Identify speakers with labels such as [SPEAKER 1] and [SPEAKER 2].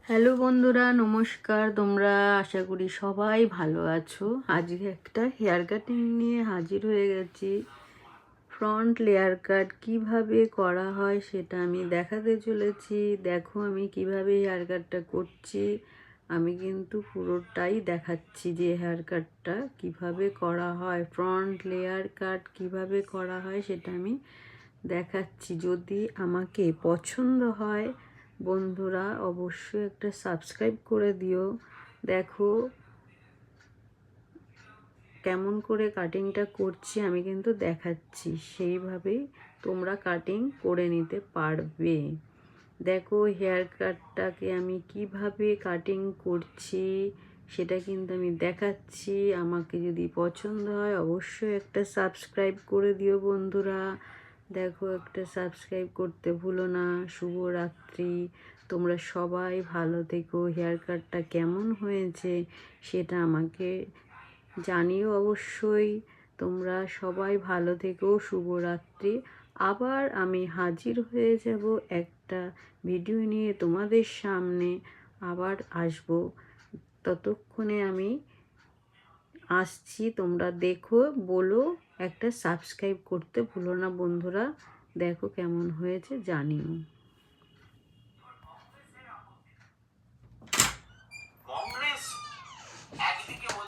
[SPEAKER 1] Hello বন্ধুরা, নমস্কার। তোমরা আশা করি সবাই ভালো আছো। আজকে একটা হেয়ার কাটিং নিয়ে হাজির হয়ে গেছি। ফ্রন্ট লেয়ার কাট কিভাবে করা হয় সেটা আমি দেখাতে চলেছি। দেখো আমি কিভাবে হেয়ার কাটটা করছি। আমি কিন্তু পুরোটাই দেখাচ্ছি যে হেয়ার কাটটা কিভাবে করা হয়, ফ্রন্ট লেয়ার কাট কিভাবে করা হয় সেটা আমি দেখাচ্ছি। যদি আমাকে পছন্দ হয় বন্ধুরা অবশ্যই একটা সাবস্ক্রাইব করে দিও। দেখো কেমন করে কাটিংটা করছি আমি কিন্তু দেখাচ্ছি, সেইভাবেই তোমরা কাটিং করে নিতে পারবে। দেখো হেয়ার কাটটাকে আমি কিভাবে কাটিং করছি সেটা কিন্তু আমি দেখাচ্ছি। আমাকে যদি পছন্দ হয় অবশ্যই একটা সাবস্ক্রাইব করে দিও বন্ধুরা। দেখো একটা সাবস্ক্রাইব করতে ভুলো না। শুভরাত্রি। তোমরা সবাই ভালো থেকো। হেয়ার কাটটা কেমন হয়েছে সেটা আমাকে জানিও অবশ্যই। তোমরা সবাই ভালো থেকো। শুভরাত্রি। আবার আমি হাজির হয়ে যাব একটা ভিডিও নিয়ে তোমাদের সামনে আবার আসব। ততক্ষণে আমি আসছি, তোমরা দেখো, বলো, একটা সাবস্ক্রাইব করতে ভুলো না বন্ধুরা। দেখো কেমন হয়েছে জানিও।